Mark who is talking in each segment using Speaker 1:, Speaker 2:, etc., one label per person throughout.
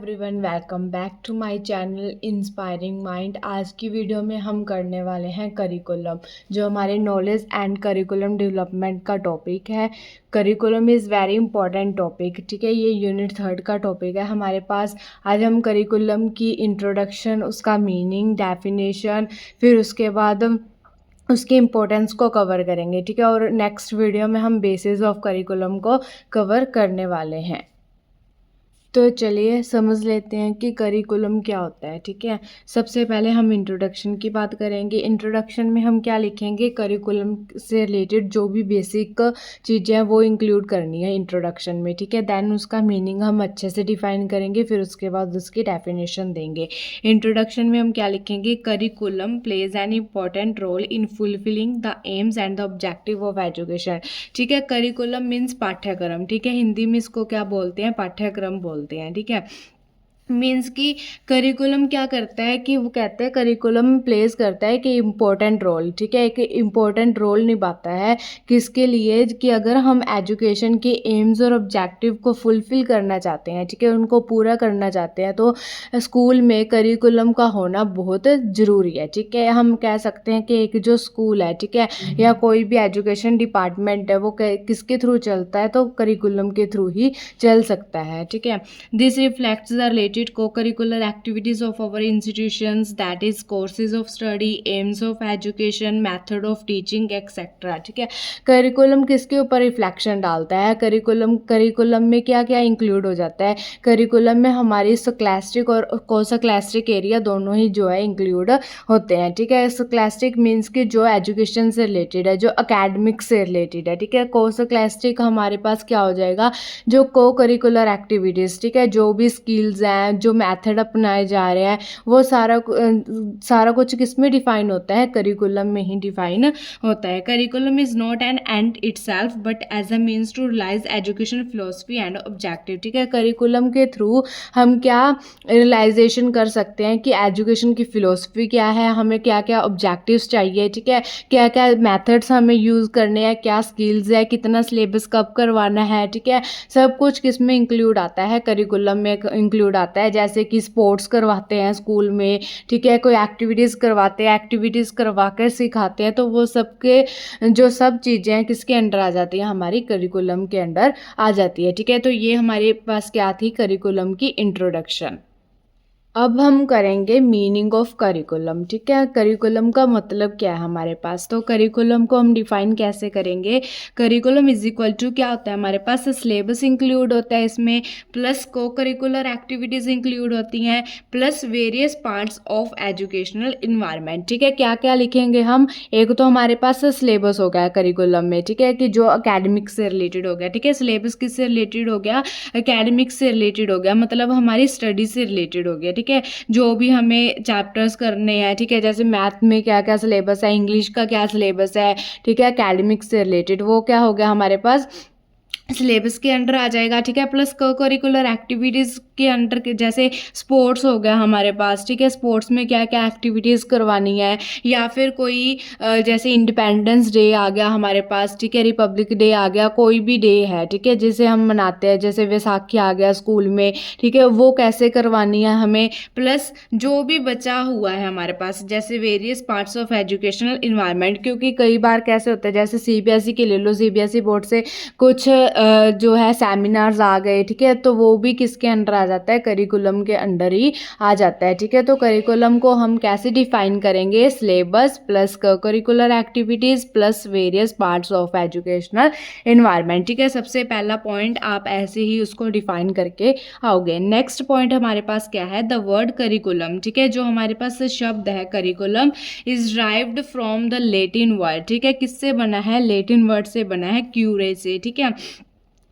Speaker 1: Everyone, welcome back to my channel inspiring mind. आज की video में हम करने वाले हैं करिकुलम, जो हमारे नॉलेज एंड करिकुलम डेवलपमेंट का टॉपिक है। Curriculum is very important topic, ठीक है। ये यूनिट 3 का टॉपिक है हमारे पास। आज हम करिकुलम की इंट्रोडक्शन, उसका मीनिंग, डेफिनेशन, फिर उसके बाद उसकी इम्पोर्टेंस को कवर करेंगे, ठीक है। और नेक्स्ट वीडियो में हम बेसिस ऑफ करिकुलम को कवर करने वाले हैं। तो चलिए समझ लेते हैं कि करिकुलम क्या होता है, ठीक है। सबसे पहले हम इंट्रोडक्शन की बात करेंगे। इंट्रोडक्शन में हम क्या लिखेंगे, करिकुलम से रिलेटेड जो भी बेसिक चीज़ें हैं वो इंक्लूड करनी है इंट्रोडक्शन में, ठीक है। देन उसका मीनिंग हम अच्छे से डिफाइन करेंगे, फिर उसके बाद उसकी डेफिनेशन देंगे। इंट्रोडक्शन में हम क्या लिखेंगे, curriculum plays an important role in fulfilling the aims and the objective of education, ठीक है। करिकुलम मीन्स पाठ्यक्रम, ठीक है। हिंदी में इसको क्या बोलते हैं, पाठ्यक्रम बोलते हैं, ठीक है। मीन्स कि करिकुलम क्या करता है कि वो कहते हैं करिकुलम प्लेस करता है कि इम्पोर्टेंट रोल, ठीक है। एक इम्पोर्टेंट रोल निभाता है किसके लिए, कि अगर हम एजुकेशन के एम्स और ऑब्जेक्टिव को फुलफिल करना चाहते हैं, ठीक है, उनको पूरा करना चाहते हैं, तो स्कूल में करिकुलम का होना बहुत ज़रूरी है, ठीक है। हम कह सकते हैं कि एक जो स्कूल है, ठीक है, या कोई भी एजुकेशन डिपार्टमेंट है, वो किसके थ्रू चलता है, तो करिकुलम के थ्रू ही चल सकता है, ठीक है। This reflects the related co-curricular activities of our institutions, that is courses of study, aims of education, method of teaching, etc, ठीक है। करिकुलम किसके ऊपर रिफ्लेक्शन डालता है, करिकुलम में क्या क्या इंक्लूड हो जाता है। करिकुलम में हमारी स्कॉलस्टिक और कोस्कॉलस्टिक एरिया दोनों ही जो है इंक्लूड होते हैं, ठीक है। स्कॉलस्टिक मीन्स कि जो एजुकेशन से रिलेटेड है, जो अकेडमिक से रिलेटेड है, ठीक है। कोस्कॉलस्टिक हमारे पास क्या हो जाएगा, जो को करिकुलर एक्टिविटीज़, ठीक है, जो भी स्किल्स हैं, जो मेथड अपनाए जा रहे हैं, वो सारा कुछ किस में डिफाइन होता है, करिकुलम में ही डिफाइन होता है। Curriculum is not an end itself but as a means to realise education philosophy and objective, ठीक है। करिकुलम के थ्रू हम क्या रियलाइजेशन कर सकते हैं कि एजुकेशन की फ़िलोसफी क्या है, हमें क्या क्या ऑब्जेक्टिव्स चाहिए, ठीक है, क्या क्या मेथड्स हमें यूज़ करने हैं, क्या स्किल्स है, कितना सिलेबस कब करवाना है, ठीक है। सब कुछ किस में इंक्लूड आता है, करिकुलम में इंक्लूड आता है। जैसे कि स्पोर्ट्स करवाते हैं स्कूल में, ठीक है, कोई एक्टिविटीज़ करवाते हैं, एक्टिविटीज़ करवा कर सिखाते हैं, तो वो सबके जो सब चीज़ें हैं किसके अंडर आ जाती हैं, हमारी करिकुलम के अंडर आ जाती है, ठीक है। तो ये हमारे पास क्या थी, करिकुलम की इंट्रोडक्शन। अब हम करेंगे मीनिंग ऑफ करिकुलम, ठीक है। करिकुलम का मतलब क्या है हमारे पास, तो करिकुलम को हम डिफाइन कैसे करेंगे। करिकुलम इज इक्वल टू क्या होता है हमारे पास, सिलेबस इंक्लूड होता है इसमें, प्लस को करिकुलर एक्टिविटीज़ इंक्लूड होती हैं, plus various parts of educational environment, ठीक है। क्या क्या लिखेंगे हम, एक तो हमारे पास सिलेबस हो गया करिकुलम में, ठीक है, कि जो अकेडमिक से रिलेटेड हो गया, ठीक है। सिलेबस किससे रिलेटेड हो गया, अकेडमिक से रिलेटेड हो गया, मतलब हमारी स्टडी से रिलेटेड हो गया, ठीक है। जो भी हमें चैप्टर्स करने हैं, ठीक है, जैसे मैथ में क्या क्या सिलेबस है, इंग्लिश का क्या सिलेबस है, ठीक है, एकेडमिक से रिलेटेड, वो क्या हो गया हमारे पास सिलेबस के अंडर आ जाएगा, ठीक है। प्लस को करिकुलर एक्टिविटीज़ के अंडर के, जैसे स्पोर्ट्स हो गया हमारे पास, ठीक है, स्पोर्ट्स में क्या क्या एक्टिविटीज़ करवानी है, या फिर कोई जैसे इंडिपेंडेंस डे आ गया हमारे पास, ठीक है, रिपब्लिक डे आ गया, कोई भी डे है, ठीक है, जिसे हम मनाते हैं, जैसे वैसाखी आ गया स्कूल में, ठीक है, वो कैसे करवानी है हमें। प्लस जो भी बचा हुआ है हमारे पास, जैसे various parts of educational environment, क्योंकि कई बार कैसे होता है, जैसे सीबीएसई के ले लो, सीबीएसई बोर्ड से कुछ जो है सेमिनार्स आ गए, ठीक है, तो वो भी किसके अंडर आ जाता है, करिकुलम के अंडर ही आ जाता है, ठीक है। तो करिकुलम को हम कैसे डिफाइन करेंगे, syllabus plus curricular activities plus various parts of educational environment, ठीक है। सबसे पहला पॉइंट आप ऐसे ही उसको डिफाइन करके आओगे। नेक्स्ट पॉइंट हमारे पास क्या है, द वर्ड करिकुलम, ठीक है, जो हमारे पास शब्द है curriculum is derived from the Latin word, ठीक है, किससे बना है, लेटिन वर्ड से बना है, क्यूरे से, ठीक है।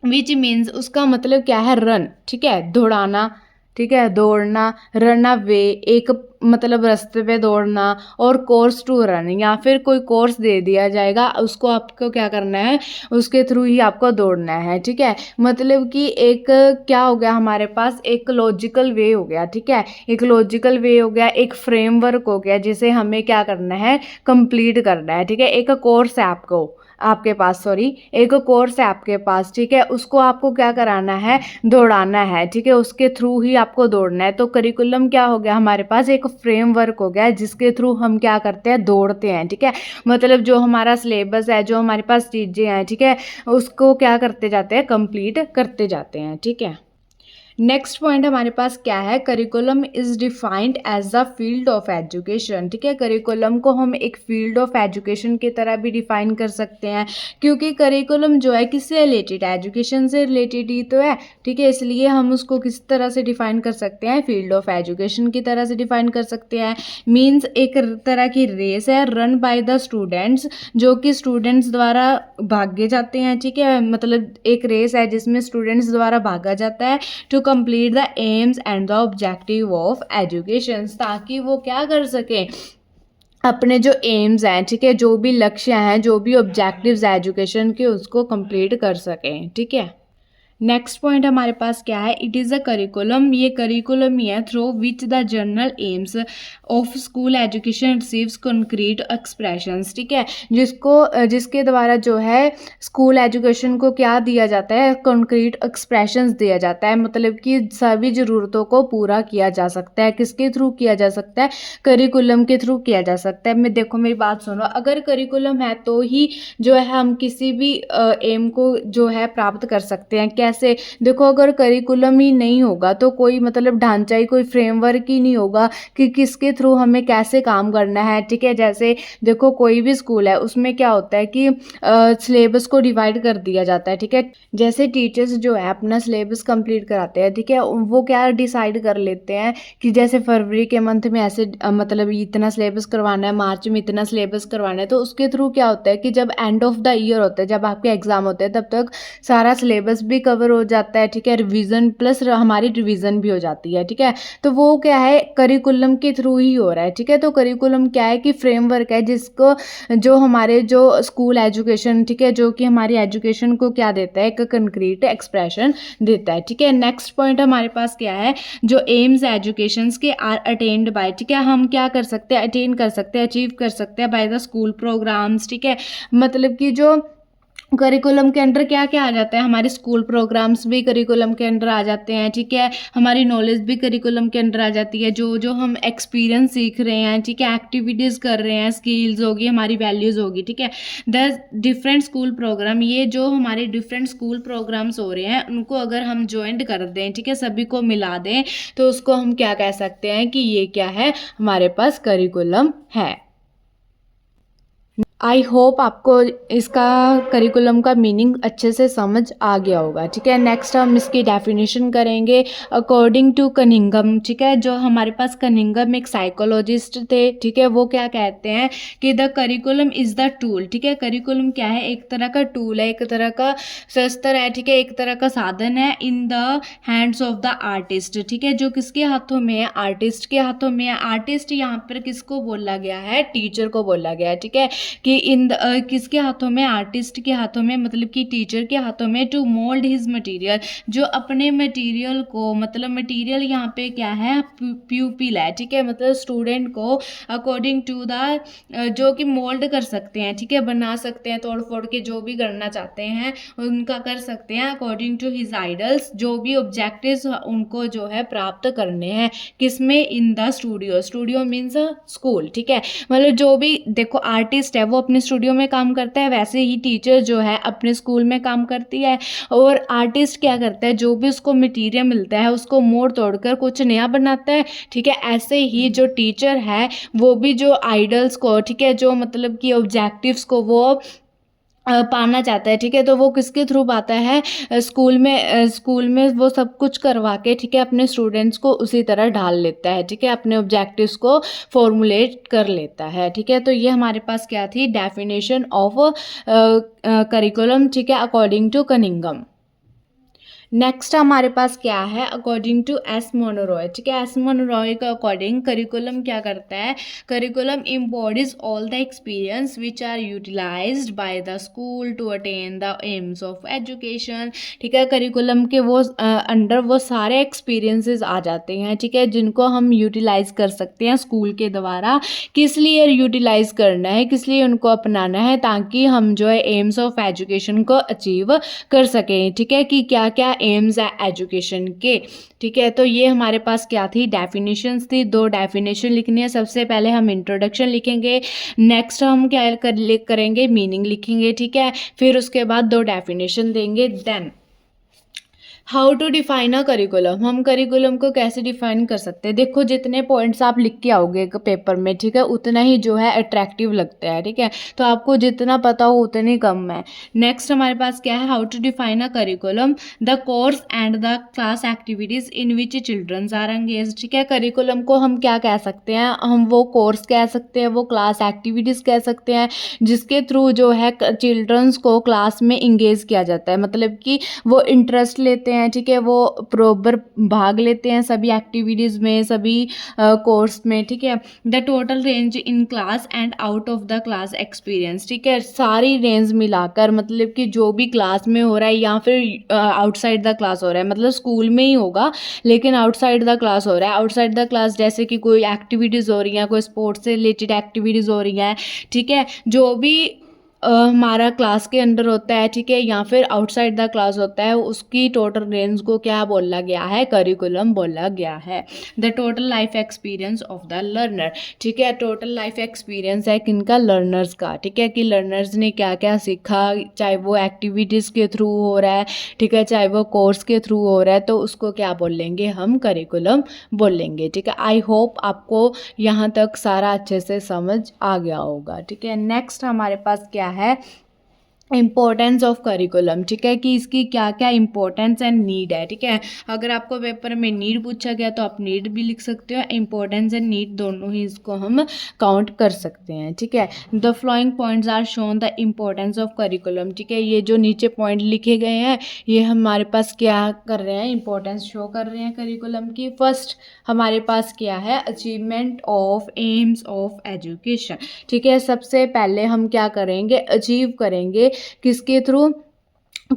Speaker 1: विच मीन्स, उसका मतलब क्या है, रन, ठीक है, दौड़ाना, ठीक है, दौड़ना, रन अवे, एक मतलब रास्ते पे दौड़ना, और कोर्स टू रन, या फिर कोई कोर्स दे दिया जाएगा, उसको आपको क्या करना है, उसके थ्रू ही आपको दौड़ना है, ठीक है। मतलब कि एक क्या हो गया हमारे पास, एक लॉजिकल वे हो गया, ठीक है, एक लॉजिकल वे हो गया, एक फ्रेमवर्क हो गया, जिसे हमें क्या करना है, कंप्लीट करना है, ठीक है। एक कोर्स है आपको आपके पास, सॉरी, एक कोर्स है आपके पास, ठीक है, उसको आपको क्या कराना है, दौड़ाना है, ठीक है, उसके थ्रू ही आपको दौड़ना है। तो करिकुलम क्या हो गया हमारे पास, एक फ्रेमवर्क हो गया जिसके थ्रू हम क्या करते हैं, दौड़ते हैं, ठीक है। मतलब जो हमारा सिलेबस है, जो हमारे पास चीज़ें हैं, ठीक है, उसको क्या करते जाते हैं, कंप्लीट करते जाते हैं, ठीक है। नेक्स्ट पॉइंट हमारे पास क्या है, curriculum is defined as the field of education, ठीक है। करिकुलम को हम एक फील्ड ऑफ एजुकेशन की तरह भी डिफाइन कर सकते हैं, क्योंकि करिकुलम जो है किससे रिलेटेड है, एजुकेशन से रिलेटेड ही तो है, ठीक है। इसलिए हम उसको किस तरह से डिफाइन कर सकते हैं, फील्ड ऑफ एजुकेशन की तरह से डिफाइन कर सकते हैं। मीन्स एक तरह की रेस है रन बाय द स्टूडेंट्स, जो कि स्टूडेंट्स द्वारा भागे जाते हैं, ठीक है। मतलब एक रेस है जिसमें स्टूडेंट्स द्वारा भागा जाता है to complete the aims and the objective of education, ताकि वो क्या कर सकें, अपने जो एम्स हैं, ठीक है, जो भी लक्ष्य हैं, जो भी ऑब्जेक्टिव्स हैं एजुकेशन के, उसको कंप्लीट कर सकें, ठीक है। नेक्स्ट पॉइंट हमारे पास क्या है, इट इज़ अ करिकुलम, ये करिकुलम ही है through which the general AIIMS of school education receives concrete expressions, ठीक है, जिसके द्वारा जो है स्कूल एजुकेशन को क्या दिया जाता है, कंक्रीट एक्सप्रेशंस दिया जाता है, मतलब कि सभी ज़रूरतों को पूरा किया जा सकता है। किसके थ्रू किया जा सकता है, करिकुलम के थ्रू किया जा सकता है। मैं देखो मेरी बात सुनो, अगर करिकुलम है तो ही जो है हम किसी भी एम को जो है प्राप्त कर सकते हैं। कैसे, देखो अगर करिकुलम ही नहीं होगा तो कोई मतलब ढांचा ही, कोई फ्रेमवर्क ही नहीं होगा कि किसके थ्रू हमें कैसे काम करना है, ठीक है। जैसे देखो कोई भी स्कूल है उसमें क्या होता है कि सिलेबस को डिवाइड कर दिया जाता है, ठीक है। जैसे टीचर्स जो है अपना सिलेबस कंप्लीट कराते हैं, ठीक है, वो क्या डिसाइड कर लेते हैं कि जैसे फरवरी के मंथ में ऐसे मतलब इतना सिलेबस करवाना है, मार्च में इतना सिलेबस करवाना है। तो उसके थ्रू क्या होता है कि जब एंड ऑफ द ईयर होता है, जब आपके एग्जाम होते हैं, तब तक सारा सिलेबस भी कवर हो जाता है, ठीक है, रिवीजन प्लस हमारी रिवीजन भी हो जाती है, ठीक है। तो वो क्या है, करिकुलम के थ्रू ही हो रहा है, ठीक है। तो करिकुलम क्या है कि फ्रेमवर्क है जिसको जो हमारे जो स्कूल एजुकेशन, ठीक है, जो कि हमारी एजुकेशन को क्या देता है, एक कंक्रीट एक्सप्रेशन देता है, ठीक है। नेक्स्ट पॉइंट हमारे पास क्या है, जो एम्स एजुकेशन के आर अटेन्ड बाय, ठीक है, हम क्या कर सकते हैं, अटेन कर सकते हैं, अचीव कर सकते हैं बाय द स्कूल प्रोग्राम्स, ठीक है। मतलब कि जो करिकुलम के अंडर क्या क्या आ जाता है, हमारे स्कूल प्रोग्राम्स भी करिकुलम के अंडर आ जाते हैं, ठीक है। हमारी नॉलेज भी करिकुलम के अंडर आ जाती है, जो जो हम एक्सपीरियंस सीख रहे हैं, ठीक है, एक्टिविटीज़ कर रहे हैं, स्किल्स होगी, हमारी वैल्यूज़ होगी, ठीक है। द डिफरेंट स्कूल प्रोग्राम, ये जो हमारे डिफरेंट स्कूल प्रोग्राम्स हो रहे हैं उनको अगर हम ज्वाइन कर दें, ठीक है, सभी को मिला दें, तो उसको हम क्या कह सकते हैं कि ये क्या है, हमारे पास करिकुलम है। आई होप आपको इसका करिकुलम का मीनिंग अच्छे से समझ आ गया होगा, ठीक है। नेक्स्ट हम इसकी डेफिनेशन करेंगे अकॉर्डिंग टू कनिंघम, ठीक है। जो हमारे पास कनिंघम एक साइकोलॉजिस्ट थे, ठीक है, वो क्या कहते हैं कि the curriculum is the tool, ठीक है। करिकुलम क्या है, एक तरह का टूल है, एक तरह का शस्त्र है, ठीक है, एक तरह का साधन है in the hands of the artist, ठीक है, जो किसके हाथों में है, आर्टिस्ट के हाथों में है। आर्टिस्ट यहाँ पर किसको बोला गया है, टीचर को बोला गया है, ठीक है, कि किसके हाथों में, आर्टिस्ट के हाथों में, मतलब कि टीचर के हाथों में, टू मोल्ड हिज मटेरियल, जो अपने मटेरियल को, मतलब मटेरियल यहाँ पे क्या है, प्यूपिल है, ठीक है, मतलब स्टूडेंट को अकॉर्डिंग टू द जो कि मोल्ड कर सकते हैं, ठीक है, बना सकते हैं, तोड़ फोड़ के जो भी करना चाहते हैं उनका कर सकते हैं, अकॉर्डिंग टू हिज आइडल्स, जो भी ऑब्जेक्टिव्स उनको जो है प्राप्त करने हैं, किसमें, in the studio, studio means school, ठीक है। मतलब जो भी देखो आर्टिस्ट है वो अपने स्टूडियो में काम करता है, वैसे ही टीचर जो है अपने स्कूल में काम करती है। और आर्टिस्ट क्या करता है, जो भी उसको मटेरियल मिलता है उसको मोड़ तोड़कर कुछ नया बनाता है, ठीक है। ऐसे ही जो टीचर है वो भी जो आइडल्स को, ठीक है, जो मतलब कि ऑब्जेक्टिव्स को वो पाना चाहता है, ठीक है, तो वो किसके थ्रू पाता है, स्कूल में वो सब कुछ करवा के, ठीक है, अपने स्टूडेंट्स को उसी तरह ढाल लेता है, ठीक है, अपने ऑब्जेक्टिव्स को फॉर्मुलेट कर लेता है, ठीक है। तो ये हमारे पास क्या थी, डेफिनेशन ऑफ करिकुलम, ठीक है, अकॉर्डिंग टू कनिंघम। नेक्स्ट हमारे पास क्या है, अकॉर्डिंग टू एस मोनोरॉय, ठीक है। एस मोनोरॉय के अकॉर्डिंग करिकुलम क्या करता है, curriculum embodies all the experience which are utilized by the school to attain the aims of education, ठीक है। करिकुलम के वो अंडर वो सारे एक्सपीरियंसेस आ जाते हैं, ठीक है, जिनको हम यूटिलाइज कर सकते हैं स्कूल के द्वारा। किस लिए यूटिलाइज करना है, किस लिए उनको अपनाना है, ताकि हम जो है एम्स ऑफ एजुकेशन को अचीव कर सकें, ठीक है, कि क्या क्या एम्स है एजुकेशन के, ठीक है। तो ये हमारे पास क्या थी, डेफिनेशंस थी। 2 डेफिनेशन लिखनी है। सबसे पहले हम इंट्रोडक्शन लिखेंगे, नेक्स्ट हम क्या करेंगे, मीनिंग लिखेंगे, ठीक है। फिर उसके बाद 2 डेफिनेशन देंगे। Then how to define a curriculum, हम करिकुलम को कैसे डिफाइन कर सकते हैं। देखो जितने पॉइंट्स आप लिख के आओगे पेपर में, ठीक है, उतना ही जो है अट्रैक्टिव लगता है, ठीक है। तो आपको जितना पता हो उतनी कम है। नेक्स्ट हमारे पास क्या है, how to define a curriculum, the course and the class activities in which childrens are engage, ठीक है। करिकुलम को हम क्या कह सकते हैं, हम वो कोर्स कह सकते हैं, वो क्लास एक्टिविटीज़ कह सकते हैं, जिसके थ्रू जो है चिल्ड्रंस को क्लास में इंगेज किया जाता है, मतलब कि वो इंटरेस्ट लेते हैं, ठीक है, वो प्रॉपर भाग लेते हैं सभी एक्टिविटीज़ में, सभी कोर्स में, ठीक है। The total range in class and out of the class experience, ठीक है, सारी रेंज मिलाकर, मतलब कि जो भी क्लास में हो रहा है या फिर आउटसाइड द क्लास हो रहा है, मतलब स्कूल में ही होगा लेकिन आउटसाइड द क्लास हो रहा है। आउटसाइड द क्लास जैसे कि कोई एक्टिविटीज़ हो रही हैं, कोई स्पोर्ट्स से रिलेटेड एक्टिविटीज़ हो रही हैं, ठीक है, जो भी हमारा क्लास के अंडर होता है, ठीक है, या फिर आउटसाइड द क्लास होता है, उसकी टोटल रेंज को क्या बोला गया है, करिकुलम बोला गया है। The total life experience of the learner, ठीक है, टोटल लाइफ एक्सपीरियंस है किनका, लर्नर्स का, ठीक है, कि लर्नर्स ने क्या क्या सीखा, चाहे वो एक्टिविटीज़ के थ्रू हो रहा है, ठीक है, चाहे वो कोर्स के थ्रू हो रहा है, तो उसको क्या बोलेंगे हम, करिकुलम बोलेंगे, ठीक है। आई होप आपको यहाँ तक सारा अच्छे से समझ आ गया होगा, ठीक है। नेक्स्ट हमारे पास क्या है, इम्पोर्टेंस ऑफ करिकुलम, ठीक है, कि इसकी क्या क्या इंपॉर्टेंस एंड नीड है, ठीक है। अगर आपको पेपर में नीड पूछा गया तो आप नीड भी लिख सकते हो, इंपॉर्टेंस एंड नीड दोनों ही इसको हम काउंट कर सकते हैं, ठीक है। The flowing points are shown the importance of curriculum, ठीक है, ये जो नीचे पॉइंट लिखे गए हैं ये हमारे पास क्या कर रहे हैं, इंपॉर्टेंस शो कर रहे हैं करिकुलम की। फर्स्ट हमारे पास क्या है, achievement of AIIMS of education, ठीक है। सबसे पहले हम क्या करेंगे, अचीव करेंगे, किसके थ्रू,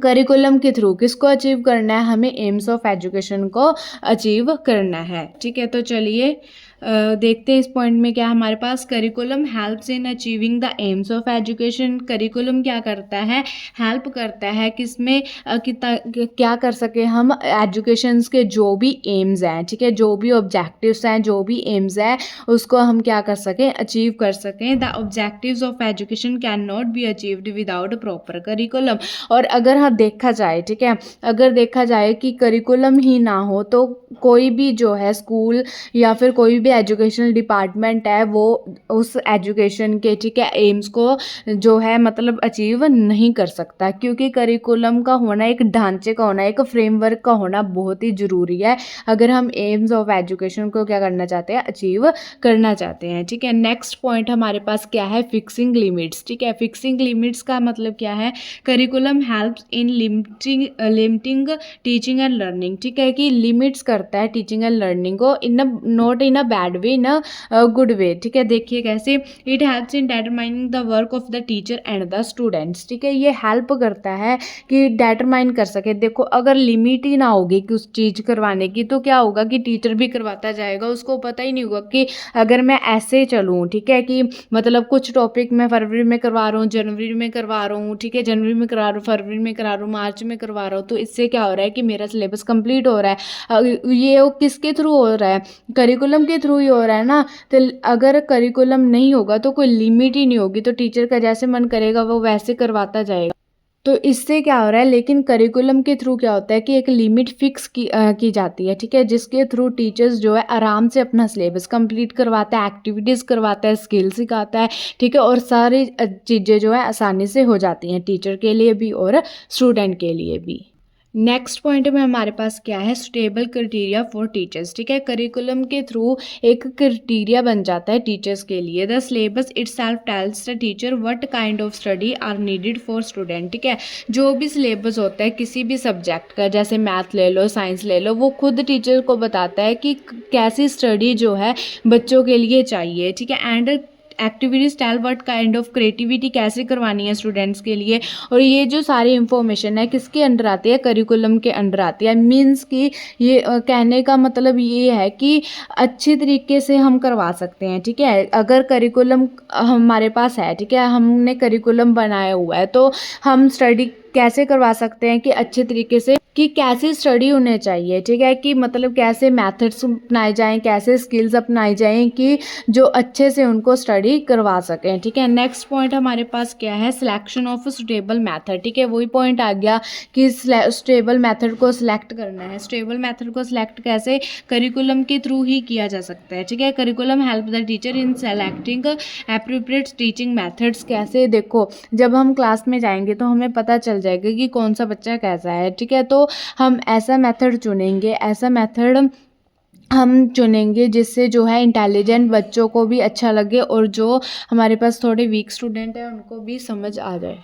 Speaker 1: करिकुलम के थ्रू। किसको अचीव करना है, हमें एम्स ऑफ एजुकेशन को अचीव करना है, ठीक है। तो चलिए देखते हैं इस पॉइंट में क्या हमारे पास, curriculum helps in achieving the aims of education, curriculum क्या करता है, हेल्प करता है किसमें, क्या कर सके हम, एजुकेशंस के जो भी एम्स हैं, ठीक है, जो भी ऑब्जेक्टिव्स हैं, जो भी एम्स हैं, उसको हम क्या कर सकें, अचीव कर सकें। The objectives of education can not be achieved without proper curriculum. और अगर हाँ देखा जाए, ठीक है, अगर देखा जाए कि करिकुलम ही ना हो तो कोई भी जो है स्कूल या फिर कोई भी एजुकेशनल डिपार्टमेंट है वो उस एजुकेशन के, ठीक है, एम्स को जो है मतलब अचीव नहीं कर सकता, क्योंकि करिकुलम का होना, एक ढांचे का होना, एक फ्रेमवर्क का होना बहुत ही ज़रूरी है अगर हम एम्स ऑफ एजुकेशन को क्या करना चाहते हैं, अचीव करना चाहते हैं, ठीक है। नेक्स्ट पॉइंट हमारे पास क्या है, फिक्सिंग लिमिट्स, ठीक है। फिक्सिंग लिमिट्स का मतलब क्या है, curriculum helps in limiting teaching and learning, ठीक है, कि लिमिट्स करता है टीचिंग एंड लर्निंग को, in not in a bad way, in a good way, ठीक है। देखिए कैसे, it helps in determining the work of the teacher and the students, ठीक है, ये हेल्प करता है कि डिटरमाइन कर सके। देखो अगर लिमिट ही ना होगी कि उस चीज़ करवाने की, तो क्या होगा कि टीचर भी करवाता जाएगा, उसको पता ही नहीं होगा कि अगर मैं ऐसे चलूँ, ठीक है, कि मतलब कुछ टॉपिक मैं फरवरी में करवा रहा हूँ, जनवरी में करवा रहा हूँ, ठीक है, जनवरी में करा रहा हूँ, फरवरी में करा रहा हूँ, मार्च में करवा रहा हूँ, तो इससे क्या हो रहा है कि मेरा सिलेबस कंप्लीट हो रहा है। ये वो किसके थ्रू हो रहा है, करिकुलम के थ्रू ही हो रहा है ना। तो अगर करिकुलम नहीं होगा तो कोई लिमिट ही नहीं होगी, तो टीचर का जैसे मन करेगा वो वैसे करवाता जाएगा। तो इससे क्या हो रहा है, लेकिन करिकुलम के थ्रू क्या होता है कि एक लिमिट फिक्स की जाती है, ठीक है, जिसके थ्रू टीचर्स जो है आराम से अपना सिलेबस कंप्लीट करवाता है, एक्टिविटीज़ करवाता है, स्किल सिखाता है, ठीक है, और सारी चीज़ें जो है आसानी से हो जाती हैं टीचर के लिए भी और स्टूडेंट के लिए भी। नेक्स्ट पॉइंट में हमारे पास क्या है, सुटेबल क्राइटेरिया फॉर टीचर्स। ठीक है, करिकुलम के थ्रू एक क्राइटेरिया बन जाता है टीचर्स के लिए। The syllabus itself tells the teacher what kind of study are needed for student. ठीक है, जो भी सिलेबस होता है किसी भी सब्जेक्ट का, जैसे मैथ ले लो, साइंस ले लो, वो खुद टीचर को बताता है कि कैसी स्टडी जो है बच्चों के लिए चाहिए। ठीक है, and activities tell what kind of creativity कैसे करवानी है स्टूडेंट्स के लिए। और ये जो सारी इंफॉर्मेशन है किसके अंडर आती है, करिकुलम के अंडर आती है। मीन्स कि ये कहने का मतलब ये है कि अच्छी तरीके से हम करवा सकते हैं। ठीक है, अगर करिकुलम हमारे पास है, ठीक है, हमने करिकुलम बनाया हुआ है, तो हम स्टडी कैसे करवा सकते हैं कि अच्छे तरीके से, कि कैसी स्टडी होनी चाहिए। ठीक है, कि मतलब कैसे मेथड्स अपनाए जाएं, कैसे स्किल्स अपनाई जाएं कि जो अच्छे से उनको स्टडी करवा सकें। ठीक है, नेक्स्ट पॉइंट हमारे पास क्या है, सिलेक्शन ऑफ सुटेबल मेथड। ठीक है, वही पॉइंट आ गया कि स्टेबल मेथड को सिलेक्ट करना है। स्टेबल मेथड को सिलेक्ट कैसे, करिकुलम के थ्रू ही किया जा सकता है। ठीक है, curriculum help the teacher in selecting appropriate teaching methods. कैसे, देखो जब हम क्लास में जाएंगे तो हमें पता चल जाएगा कि कौन सा बच्चा कैसा है। ठीक है, तो हम ऐसा मेथड चुनेंगे, ऐसा मेथड हम चुनेंगे जिससे जो है इंटेलिजेंट बच्चों को भी अच्छा लगे और जो हमारे पास थोड़े वीक स्टूडेंट हैं उनको भी समझ आ जाए।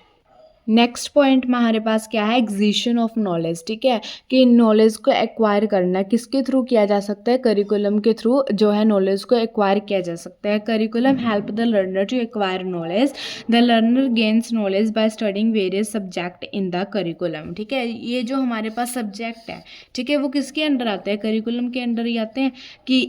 Speaker 1: नेक्स्ट पॉइंट में हमारे पास क्या है, एक्विजिशन ऑफ नॉलेज। ठीक है, कि नॉलेज को एक्वायर करना किसके थ्रू किया जा सकता है, करिकुलम के थ्रू जो है नॉलेज को एक्वायर किया जा सकता है। Curriculum help the learner to acquire knowledge. The learner gains knowledge by studying various subject in the curriculum. ठीक है, ये जो हमारे पास सब्जेक्ट है, ठीक है, वो किसके अंडर आते हैं, करिकुलम के अंडर ही आते हैं। कि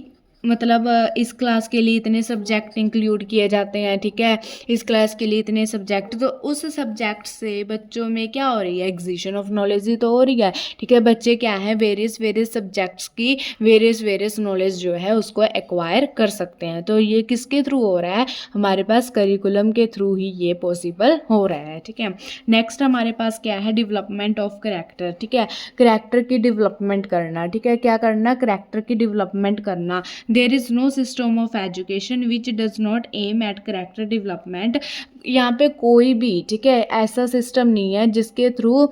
Speaker 1: मतलब इस क्लास के लिए इतने सब्जेक्ट इंक्लूड किए जाते हैं। ठीक है, इस क्लास के लिए इतने सब्जेक्ट, तो उस सब्जेक्ट से बच्चों में क्या हो रही है, एक्विजिशन ऑफ नॉलेज ही तो हो रही है। ठीक है, बच्चे क्या है, वेरियस सब्जेक्ट्स की वेरियस नॉलेज जो है उसको एक्वायर कर सकते हैं। तो ये किसके थ्रू हो रहा है, हमारे पास करिकुलम के थ्रू ही ये पॉसिबल हो रहा है। ठीक है, नेक्स्ट हमारे पास क्या है, डेवलपमेंट ऑफ करैक्टर। ठीक है, करैक्टर की डेवलपमेंट करना। ठीक है, क्या करना, करैक्टर की डेवलपमेंट करना। There is no system of education which does not aim at character development. यहाँ पे कोई भी, ठीक है, ऐसा सिस्टम नहीं है जिसके थ्रू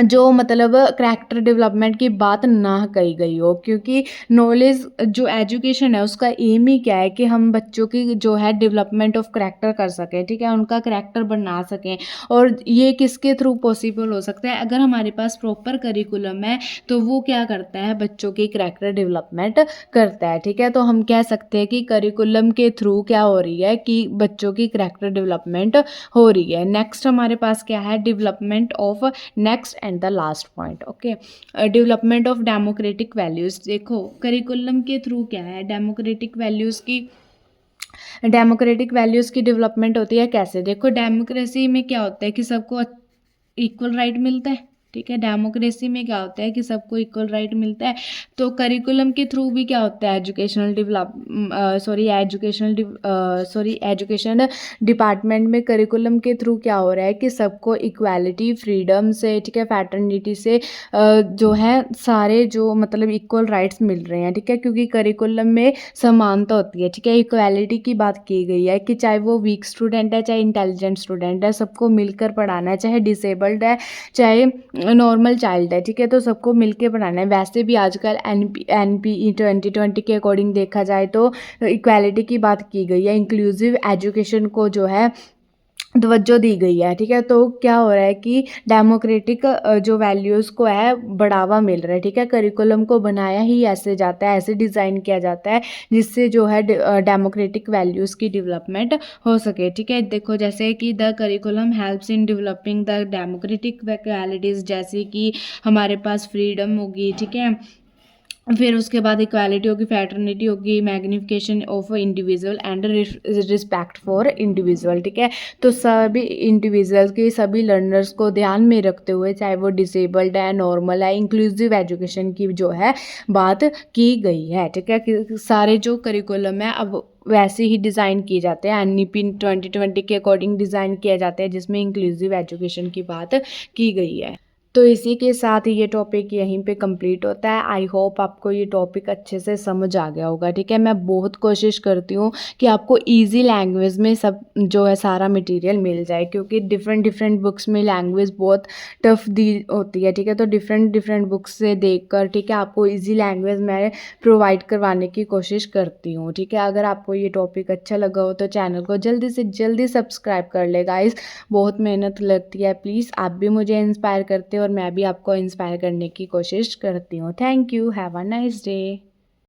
Speaker 1: जो मतलब करैक्टर डेवलपमेंट की बात ना कही गई हो, क्योंकि नॉलेज जो एजुकेशन है उसका एम ही क्या है कि हम बच्चों की जो है डेवलपमेंट ऑफ करैक्टर कर सकें। ठीक है, उनका करैक्टर बना सकें। और ये किसके थ्रू पॉसिबल हो सकता है, अगर हमारे पास प्रॉपर करिकुलम है तो वो क्या करता है, बच्चों की करैक्टर डेवलपमेंट करता है। ठीक है, तो हम कह सकते हैं कि करिकुलम के थ्रू क्या हो रही है, कि बच्चों की करैक्टर डेवलपमेंट हो रही है। नेक्स्ट हमारे पास क्या है, development of, next and the last point, okay, development of democratic values. देखो करिकुलम के थ्रू क्या है, डेमोक्रेटिक वैल्यूज़ की डेवलपमेंट होती है। कैसे, देखो डेमोक्रेसी में क्या होता है कि सबको इक्वल राइट मिलता है। ठीक है, डेमोक्रेसी में क्या होता है कि सबको इक्वल राइट मिलता है। तो करिकुलम के थ्रू भी क्या होता है, एजुकेशन डिपार्टमेंट में करिकुलम के थ्रू क्या हो रहा है कि सबको इक्वालिटी, फ्रीडम से, ठीक है, फैटर्निटी से जो है सारे जो मतलब इक्वल राइट्स मिल रहे हैं। ठीक है, क्योंकि करिकुलम में समानता होती है। ठीक है, इक्वालिटी की बात की गई है कि चाहे वो वीक स्टूडेंट है, चाहे इंटेलिजेंट स्टूडेंट है, सबको मिलकर पढ़ाना है, चाहे डिसेबल्ड है, चाहे नॉर्मल चाइल्ड है। ठीक है, तो सबको मिलके पढ़ाना है। वैसे भी आजकल NPE 2020 के अकॉर्डिंग देखा जाए तो इक्वालिटी की बात की गई है, इंक्लूसिव एजुकेशन को जो है तवज्जो दी गई है। ठीक है, तो क्या हो रहा है कि डेमोक्रेटिक जो वैल्यूज़ को है बढ़ावा मिल रहा है। ठीक है, करिकुलम को बनाया ही ऐसे जाता है, ऐसे डिज़ाइन किया जाता है जिससे जो है डेमोक्रेटिक वैल्यूज़ की डेवलपमेंट हो सके। ठीक है, देखो जैसे कि the curriculum helps in developing the democratic values, जैसे कि हमारे पास फ्रीडम होगी। ठीक है, फिर उसके बाद इक्वालिटी होगी, फैटर्निटी होगी, magnification of individual and respect for individual. ठीक है, तो सभी इंडिविजुअल्स की, सभी लर्नर्स को ध्यान में रखते हुए, चाहे वो डिसेबल्ड है, नॉर्मल है, इंक्लूसिव एजुकेशन की जो है बात की गई है। ठीक है, कि सारे जो करिकुलम है अब वैसे ही डिज़ाइन किए जाते हैं, NEP 2020 के अकॉर्डिंग डिज़ाइन किए जाते हैं, जिसमें इंक्लूसिव एजुकेशन की बात की गई है। तो इसी के साथ ये टॉपिक यहीं पे कंप्लीट होता है। आई होप आपको ये टॉपिक अच्छे से समझ आ गया होगा, ठीक है। मैं बहुत कोशिश करती हूँ कि आपको ईज़ी लैंग्वेज में सब जो है सारा मटेरियल मिल जाए, क्योंकि डिफरेंट डिफरेंट बुक्स में लैंग्वेज बहुत टफ दी होती है, ठीक है। तो डिफरेंट डिफरेंट बुक्स से देखकर, ठीक है, आपको ईज़ी लैंग्वेज मैं प्रोवाइड करवाने की कोशिश करती हूँ, ठीक है। अगर आपको ये टॉपिक अच्छा लगा हो तो चैनल को जल्दी से जल्दी सब्सक्राइब कर ले गाइस। बहुत मेहनत लगती है, प्लीज़ आप भी मुझे इंस्पायर करते हो और मैं भी आपको इंस्पायर करने की कोशिश करती हूँ। Thank you, have a nice day.